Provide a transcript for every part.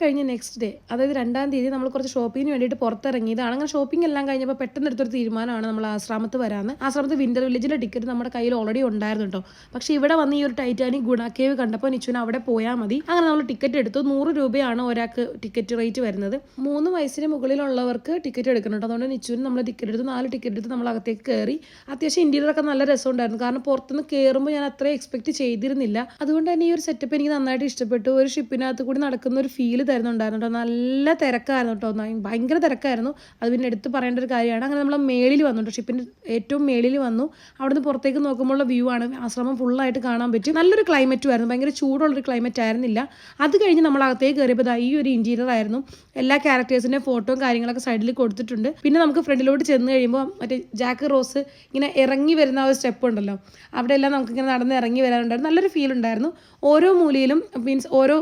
കഴിഞ്ഞ് next day, അതായത് 2-ാം തീയതി നമ്മൾ കുറച്ച് ഷോപ്പിങ്ങിന് വേണ്ടിയിട്ട് പുറത്തിറങ്ങിയതാണ്. അങ്ങനെ ഷോപ്പിംഗ് എല്ലാം കഴിഞ്ഞപ്പോൾ പെട്ടെന്ന് എടുത്തൊരു തീരുമാനമാണ് നമ്മൾ ആശ്രാമത്ത് വരാമെന്ന്. ആശ്രാമത്ത് വിന്റർ വില്ലേജിൻ്റെ ടിക്കറ്റ് നമ്മുടെ കയ്യിൽ ഓൾറെഡി ഉണ്ടായിരുന്നു കേട്ടോ. പക്ഷേ ഇവിടെ വന്ന് ഈ ഒരു ടൈറ്റാനിക് ഗുണ കേവ് കണ്ടപ്പോൾ നിച്ചുവിന് അവിടെ പോയാൽ മതി. അങ്ങനെ നമ്മൾ ടിക്കറ്റ് എടുത്തു. 100 രൂപയാണ് ഒരാൾക്ക് ടിക്കറ്റ് റേറ്റ് വരുന്നത്. 3 വയസ്സിന് മുകളിലുള്ളവർക്ക് ടിക്കറ്റ് എടുക്കണം കേട്ടോ. അതുകൊണ്ട് നിച്ചുവിന് നമ്മൾ ടിക്കറ്റ് എടുത്ത് 4 ടിക്കറ്റ് എടുത്ത് നമ്മൾ അകത്തേക്ക് കയറി. അത്യാവശ്യം ഇന്റീരിയറൊക്കെ നല്ല രസമുണ്ടായിരുന്നു. കാരണം പുറത്തുനിന്ന് കയറുമ്പോൾ ഞാൻ അത്രയും എക്സ്പെക്ട് ചെയ്തിരുന്നില്ല. അതുകൊണ്ട് തന്നെ ഈ ഒരു സെറ്റപ്പ് എനിക്ക് നന്നായിട്ട് ഇഷ്ടപ്പെട്ടു. ഒരു ഷിപ്പിനകത്ത് കൂടി നടക്കുന്ന ഒരു ഫീൽ തരുന്നുണ്ടായിരുന്നു കേട്ടോ. നല്ല തിരക്കായിരുന്നു കേട്ടോ. ഭയങ്കര തിരക്കായിരുന്നു. അത് പിന്നെ എടുത്ത് പറയേണ്ട ഒരു കാര്യമാണ്. അങ്ങനെ നമ്മൾ മേളിൽ വന്നു കേട്ടോ. ഷിപ്പിൻ്റെ ഏറ്റവും മേളിൽ വന്നു. അവിടുന്ന് പുറത്തേക്ക് നോക്കുമ്പോഴുള്ള വ്യൂ ആണ്. ആശ്രമം ഫുള്ളായിട്ട് കാണാൻ പറ്റും. നല്ലൊരു ക്ലൈമറ്റും ആയിരുന്നു. ഭയങ്കര ചൂടുള്ളൊരു ക്ലൈമറ്റ് ആയിരുന്നില്ല. അത് കഴിഞ്ഞ് നമ്മൾ അകത്തേക്ക് കയറിയപ്പോൾ ഈ ഒരു ഇന്റീരിയർ ആയിരുന്നു. എല്ലാ ക്യാരക്ടേഴ്സിൻ്റെ ഫോട്ടോയും കാര്യങ്ങളൊക്കെ സൈഡിൽ കൊടുത്തിട്ടുണ്ട്. പിന്നെ നമുക്ക് ഫ്രണ്ടിലോട്ട് ചെന്ന് കഴിയുമ്പോൾ മറ്റേ ജാക്ക് റോസ് ഇങ്ങനെ ഇറങ്ങി വരുന്ന ആ ഒരു സ്റ്റെപ്പ് ഉണ്ടല്ലോ, അവിടെയെല്ലാം നമുക്കിങ്ങനെ നടന്ന് ഇറങ്ങി വരാനുണ്ടായിരുന്നു. നല്ലൊരു ഫീൽ ഉണ്ടായിരുന്നു. ഓരോ മൂലയിലും മീൻസ് ഓരോ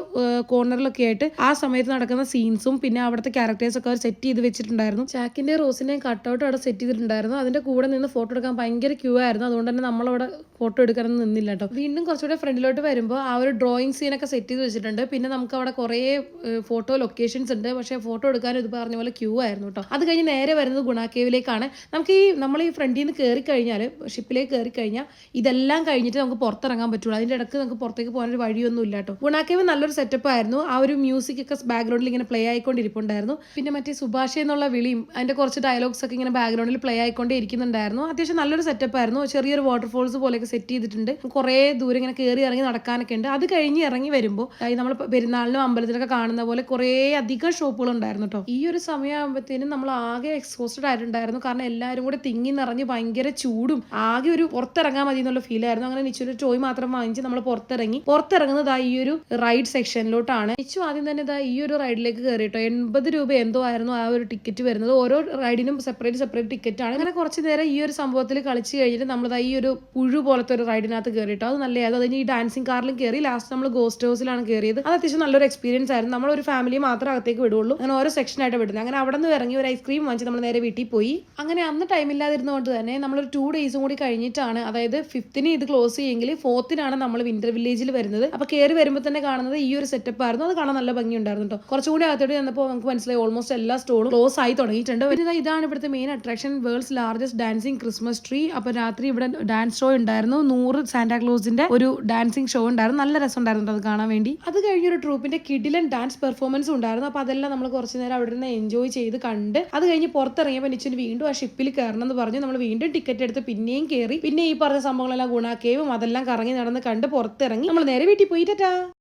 കോർണറിലൊക്കെ ആയിട്ട് ആ സമയത്ത് നടക്കുന്ന സീൻസും പിന്നെ അവിടുത്തെ ക്യാരക്ടേഴ്സൊക്കെ അവർ സെറ്റ് ചെയ്ത് വെച്ചിട്ടുണ്ടായിരുന്നു. ജാക്കിൻ്റെ റോസിൻ്റെയും കട്ടൗട്ട് അവിടെ സെറ്റ് ചെയ്തിട്ടുണ്ടായിരുന്നു. അതിൻ്റെ കൂടെ നിന്ന് ഫോട്ടോ എടുക്കാൻ ഭയങ്കര ക്യൂ ആയിരുന്നു. അതുകൊണ്ട് തന്നെ നമ്മളവിടെ ഫോട്ടോ എടുക്കാനൊന്നും നിന്നില്ല കേട്ടോ. വീണ്ടും കുറച്ചുകൂടെ ഫ്രണ്ടിലോട്ട് വരുമ്പോൾ ആ ഒരു ഡ്രോയിങ് സീനൊക്കെ സെറ്റ് ചെയ്ത് വെച്ചിട്ടുണ്ട്. പിന്നെ നമുക്ക് അവിടെ കുറേ ഫോട്ടോ ലൊക്കേഷൻസ് ഉണ്ട്. പക്ഷേ ഫോട്ടോ എടുക്കാനും ഇത് പറഞ്ഞ പോലെ ക്യൂ ആയിരുന്നു കേട്ടോ. അത് കഴിഞ്ഞ് നേരെ വരുന്നത് ഗുണ കേവിലേക്കാണ്. നമ്മൾ ഈ ഫ്രണ്ടിൽ നിന്ന് കയറി കഴിഞ്ഞാൽ, ഷിപ്പിലേക്ക് കയറി കഴിഞ്ഞാൽ ഇതെല്ലാം കഴിഞ്ഞിട്ട് നമുക്ക് പുറത്തിറങ്ങാൻ പറ്റുള്ളൂ. അതിൻ്റെ ഇടയ്ക്ക് നമുക്ക് പുറത്തേക്ക് പോകാനൊരു വഴിയൊന്നും ഇല്ല കേട്ടോ. ഗുണ കേവ് നല്ലൊരു സെറ്റപ്പ് ആയിരുന്നു. ആ ഒരു മ്യൂസിക് ഒക്കെ ബാക്ക്ഗ്രൗണ്ടിൽ ഇങ്ങനെ പ്ലേ ആയിക്കൊണ്ടിരിപ്പുണ്ടായിരുന്നു. പിന്നെ മറ്റേ സുഭാഷ് എന്നുള്ള വിളിയും അതിൻ്റെ കുറച്ച് ഡയലോഗ്സ് ഒക്കെ ഇങ്ങനെ ബാക്ക്ഗ്രൗണ്ടിൽ പ്ലേ ആയിക്കൊണ്ടേ ഇരിക്കുന്നുണ്ടായിരുന്നു. അത്യാവശ്യം നല്ലൊരു സെറ്റപ്പ് ആയിരുന്നു. ചെറിയൊരു വാട്ടർഫോൾസ് പോലെയൊക്കെ സെറ്റ് ചെയ്തിട്ടുണ്ട്. കുറേ ദൂരം ഇങ്ങനെ കയറി ഇറങ്ങി നടക്കാനൊക്കെ ഉണ്ട്. അത് കഴിഞ്ഞ് ഇറങ്ങി വരുമ്പോൾ നമ്മൾ പെരുന്നാളിനും അമ്പലത്തിലൊക്കെ കാണുന്ന പോലെ കുറേ അധികം ഷോപ്പുകൾ ഉണ്ടായിരുന്നു കേട്ടോ. ഈ ഒരു സമയമാകുമ്പോഴത്തേനും നമ്മൾ ആകെ എക്സ്പോസ്റ്റഡ് ആയിട്ടുണ്ടായിരുന്നു. കാരണം എല്ലാവരും കൂടെ തിങ്ങി നിറഞ്ഞ് ഭയങ്കര ചൂടും ആകെ ഒരു പുറത്തിറങ്ങാൻ മതി എന്നുള്ള ഫീൽ ആയിരുന്നു. അങ്ങനെ നിച്ചൊരു ടോയ് മാത്രം വാങ്ങിച്ച് നമ്മൾ പുറത്തിറങ്ങുന്നത് ഈ ഒരു റൈഡ് സെക്ഷനിലോട്ടാണ്. നിച്ചു ആദ്യം തന്നെ ഈ ഒരു റൈഡിലേക്ക് കയറിയിട്ടോ. 80 രൂപ എന്തോ ആയിരുന്നു ആ ഒരു ടിക്കറ്റ് വരുന്നത്. ഓരോ റൈഡിനും സെപ്പറേറ്റ് ടിക്കറ്റ് ആണ്. അങ്ങനെ കുറച്ച് നേരം ഈ ഒരു സംഭവത്തിൽ കളിച്ച് കഴിഞ്ഞിട്ട് നമ്മൾ ഈ ഒരു പുഴു പോലത്തെ ഒരു റൈഡിനകത്ത് കയറിയിട്ടോ. അത് നല്ലതായിരുന്നു. അതിന് ഈ ഡാൻസിങ് കാറിലും കയറി. ലാസ്റ്റ് നമ്മൾ ഗോസ്റ്റ് ഹൗസിലാണ് കയറിയത്. അത് അത്യാവശ്യം നല്ലൊരു എക്സ്പീരിയൻസ് ആയിരുന്നു. നമ്മളൊരു ഫാമിലി മാത്രം അകത്തേക്ക് വിടുള്ളൂ. അങ്ങനെ ഓരോ സെക്ഷനായിട്ട് വിടുന്നത്. അങ്ങനെ അവിടെ നിന്ന് ഇറങ്ങി ഒരു ഐസ്ക്രീം വാങ്ങിച്ച് നമ്മൾ നേരെ വീട്ടിൽ പോയി. അങ്ങനെ അന്ന് ടൈമില്ലാതിരുന്നതുകൊണ്ട് തന്നെ നമ്മളൊരു 2 ഡേയ്സും കൂടി കഴിഞ്ഞിട്ടാണ്, അതായത് 5th ഇത് ക്ലോസ് ചെയ്യുമെങ്കിൽ 4th നമ്മൾ വിന്റർ വില്ലേജിൽ വരുന്നത്. അപ്പോൾ കയറി വരുമ്പോൾ തന്നെ കാണുന്നത് ഈ ഒരു സെറ്റപ്പ് ആയിരുന്നു. അത് കാണാൻ നല്ല ഭംഗി ഉണ്ടായിരുന്നു കേട്ടോ. കുറച്ചുകൂടി അകത്തോട്ട് ചെന്നപ്പോൾ നമുക്ക് മനസ്സിലായി ഓൾമോസ്റ്റ് എല്ലാ സ്റ്റോറും ക്ലോസ് ആയി തുടങ്ങിയിട്ടുണ്ട്. പിന്നെ ഇതാണ് ഇവിടുത്തെ main attraction, world's largest dancing Christmas tree. അപ്പോൾ രാത്രി ഇവിടെ ഡാൻസ് ഷോ ഉണ്ടായിരുന്നു. 100 സാന്റാക്ലോസിന്റെ ഒരു ഡാൻസിങ് ഷോ ഉണ്ടായിരുന്നു. നല്ല രസം ഉണ്ടായിരുന്നു അത് കാണാൻ വേണ്ടി. അത് കഴിഞ്ഞൊരു ട്രൂപ്പിന്റെ കിഡിലൻ ഡാൻസ് പെർഫോമൻസ് ഉണ്ടായിരുന്നു. അപ്പോൾ അതെല്ലാം നമ്മൾ കുറച്ച് നേരം അവിടെ നിന്ന് എൻജോയ് ചെയ്ത് കണ്ട് അത് കഴിഞ്ഞ് പുറത്തിറങ്ങിയപ്പോൾ നിച്ചിന് വീണ്ടും ആ ഷിപ്പിൽ കയറണം എന്ന് പറഞ്ഞു. നമ്മൾ വീണ്ടും ടിക്കറ്റ് എടുത്ത് പിന്നെയും കയറി. പിന്നെ ഈ പറഞ്ഞ സംഭവങ്ങളെല്ലാം ഗുണ കേവും അതെല്ലാം കറങ്ങി നടന്ന് കണ്ട് പുറത്തിറങ്ങി നമ്മൾ നേരെ വീട്ടിൽ പോയി. ടാറ്റാ.